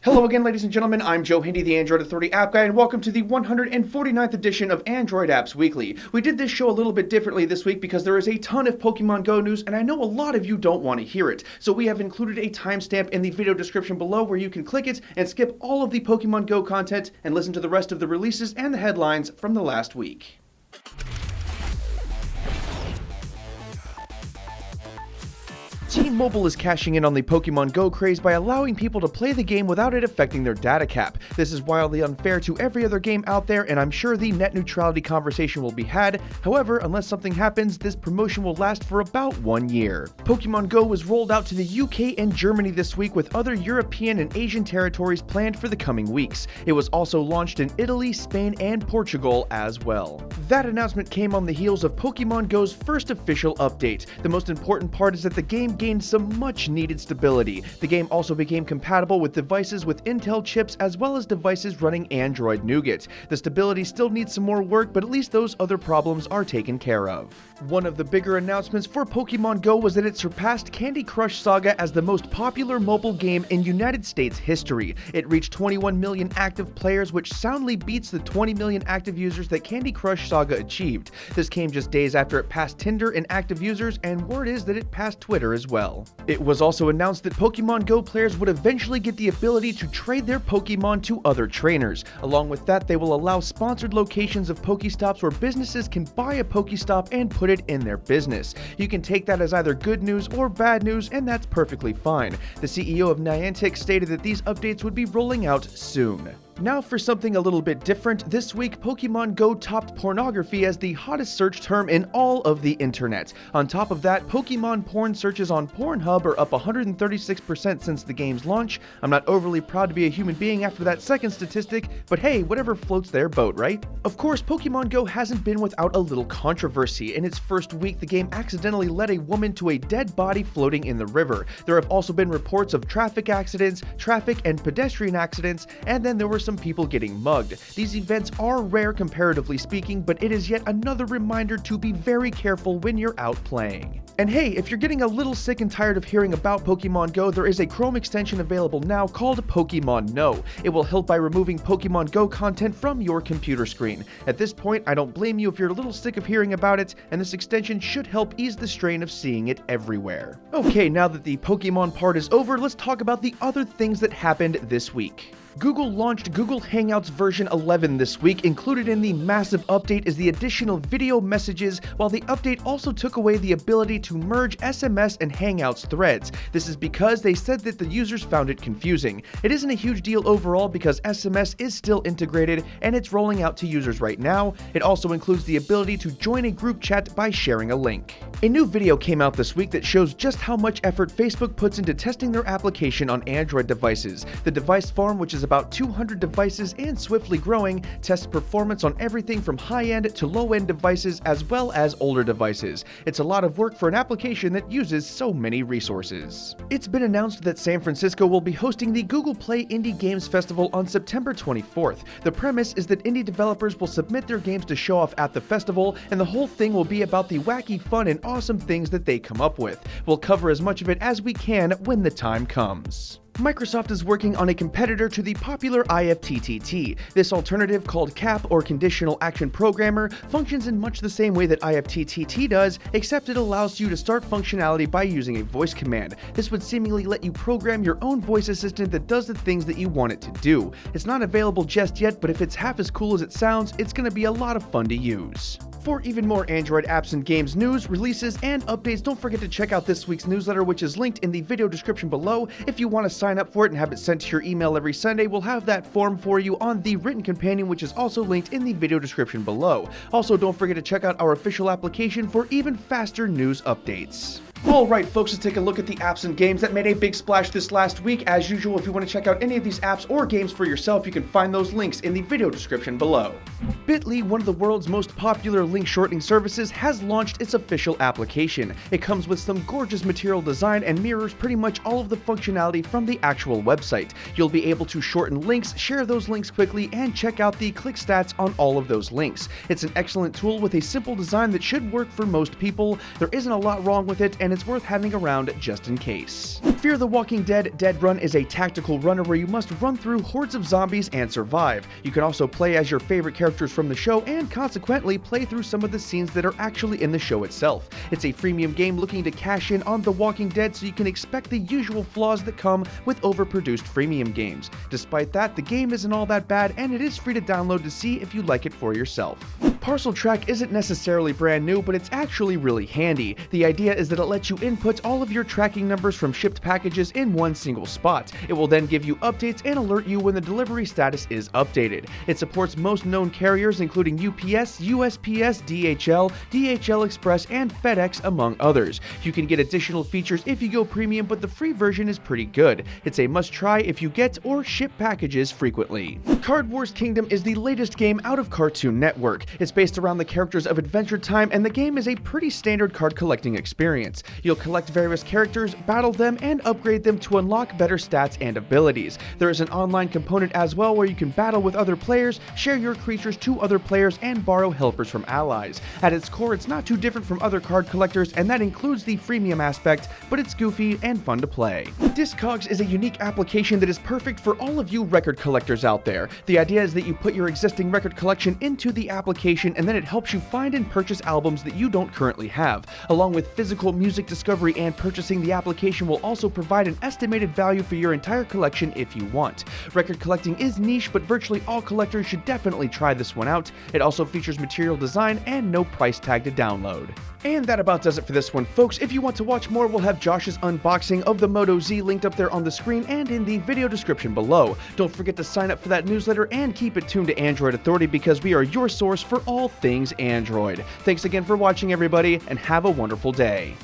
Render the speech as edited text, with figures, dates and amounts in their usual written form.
Hello again, ladies and gentlemen. I'm Joe Hindy, the Android Authority App Guy, and welcome to the 149th edition of Android Apps Weekly. We did this show a little bit differently this week because there is a ton of Pokemon Go news, and I know a lot of you don't want to hear it. So we have included a timestamp in the video description below where you can click it and skip all of the Pokemon Go content and listen to the rest of the releases and the headlines from the last week. T-Mobile is cashing in on the Pokemon Go craze by allowing people to play the game without it affecting their data cap. This is wildly unfair to every other game out there, and I'm sure the net neutrality conversation will be had. However, unless something happens, this promotion will last for about 1 year. Pokemon Go was rolled out to the UK and Germany this week, with other European and Asian territories planned for the coming weeks. It was also launched in Italy, Spain, and Portugal as well. That announcement came on the heels of Pokemon Go's first official update. The most important part is that the game gained some much needed stability. The game also became compatible with devices with Intel chips as well as devices running Android Nougat. The stability still needs some more work, but at least those other problems are taken care of. One of the bigger announcements for Pokemon Go was that it surpassed Candy Crush Saga as the most popular mobile game in United States history. It reached 21 million active players, which soundly beats the 20 million active users that Candy Crush Saga achieved. This came just days after it passed Tinder in active users, and word is that it passed Twitter as well. It was also announced that Pokemon Go players would eventually get the ability to trade their Pokemon to other trainers. Along with that, they will allow sponsored locations of Pokestops where businesses can buy a Pokestop and put it in their business. You can take that as either good news or bad news, and that's perfectly fine. The CEO of Niantic stated that these updates would be rolling out soon. Now for something a little bit different, this week Pokemon Go topped pornography as the hottest search term in all of the internet. On top of that, Pokemon porn searches on Pornhub are up 136% since the game's launch. I'm not overly proud to be a human being after that second statistic, but hey, whatever floats their boat, right? Of course, Pokemon Go hasn't been without a little controversy. In its first week, the game accidentally led a woman to a dead body floating in the river. There have also been reports of traffic accidents, traffic and pedestrian accidents, and then there were some people getting mugged. These events are rare comparatively speaking, but it is yet another reminder to be very careful when you're out playing. And hey, if you're getting a little sick and tired of hearing about Pokemon Go, there is a Chrome extension available now called Pokemon No. It will help by removing Pokemon Go content from your computer screen. At this point, I don't blame you if you're a little sick of hearing about it, and this extension should help ease the strain of seeing it everywhere. Okay, now that the Pokemon part is over, let's talk about the other things that happened this week. Google launched Google Hangouts version 11 this week. Included in the massive update is the additional video messages, while the update also took away the ability to merge SMS and Hangouts threads. This is because they said that the users found it confusing. It isn't a huge deal overall because SMS is still integrated and it's rolling out to users right now. It also includes the ability to join a group chat by sharing a link. A new video came out this week that shows just how much effort Facebook puts into testing their application on Android devices. The device farm, which is about 200 devices and swiftly growing, tests performance on everything from high-end to low-end devices as well as older devices. It's a lot of work for an application that uses so many resources. It's been announced that San Francisco will be hosting the Google Play Indie Games Festival on September 24th. The premise is that indie developers will submit their games to show off at the festival, and the whole thing will be about the wacky, fun, and awesome things that they come up with. We'll cover as much of it as we can when the time comes. Microsoft is working on a competitor to the popular IFTTT. This alternative, called CAP or Conditional Action Programmer, functions in much the same way that IFTTT does, except it allows you to start functionality by using a voice command. This would seemingly let you program your own voice assistant that does the things that you want it to do. It's not available just yet, but if it's half as cool as it sounds, it's going to be a lot of fun to use. For even more Android apps and games news, releases, and updates, don't forget to check out this week's newsletter, which is linked in the video description below. If you want to sign up for it and have it sent to your email every Sunday, we'll have that form for you on the written companion, which is also linked in the video description below. Also, don't forget to check out our official application for even faster news updates. Alright folks, let's take a look at the apps and games that made a big splash this last week. As usual, if you want to check out any of these apps or games for yourself, you can find those links in the video description below. Bitly, one of the world's most popular link shortening services, has launched its official application. It comes with some gorgeous material design and mirrors pretty much all of the functionality from the actual website. You'll be able to shorten links, share those links quickly, and check out the click stats on all of those links. It's an excellent tool with a simple design that should work for most people. There isn't a lot wrong with it, and and it's worth having around just in case. Fear the Walking Dead Dead Run is a tactical runner where you must run through hordes of zombies and survive. You can also play as your favorite characters from the show and consequently play through some of the scenes that are actually in the show itself. It's a freemium game looking to cash in on The Walking Dead, so you can expect the usual flaws that come with overproduced freemium games. Despite that, the game isn't all that bad and it is free to download to see if you like it for yourself. Parcel Track isn't necessarily brand new, but it's actually really handy. The idea is that it lets you input all of your tracking numbers from shipped packages in one single spot. It will then give you updates and alert you when the delivery status is updated. It supports most known carriers including UPS, USPS, DHL, DHL Express, and FedEx, among others. You can get additional features if you go premium, but the free version is pretty good. It's a must-try if you get or ship packages frequently. Card Wars Kingdom is the latest game out of Cartoon Network. It's based around the characters of Adventure Time, and the game is a pretty standard card collecting experience. You'll collect various characters, battle them, and upgrade them to unlock better stats and abilities. There is an online component as well where you can battle with other players, share your creatures to other players, and borrow helpers from allies. At its core, it's not too different from other card collectors, and that includes the freemium aspect, but it's goofy and fun to play. Discogs is a unique application that is perfect for all of you record collectors out there. The idea is that you put your existing record collection into the application, and then it helps you find and purchase albums that you don't currently have. Along with physical music discovery and purchasing, the application will also provide an estimated value for your entire collection if you want. Record collecting is niche, but virtually all collectors should definitely try this one out. It also features material design and no price tag to download. And that about does it for this one, folks. If you want to watch more, we'll have Josh's unboxing of the Moto Z linked up there on the screen and in the video description below. Don't forget to sign up for that newsletter and keep it tuned to Android Authority because we are your source for all things Android. Thanks again for watching, everybody, and have a wonderful day.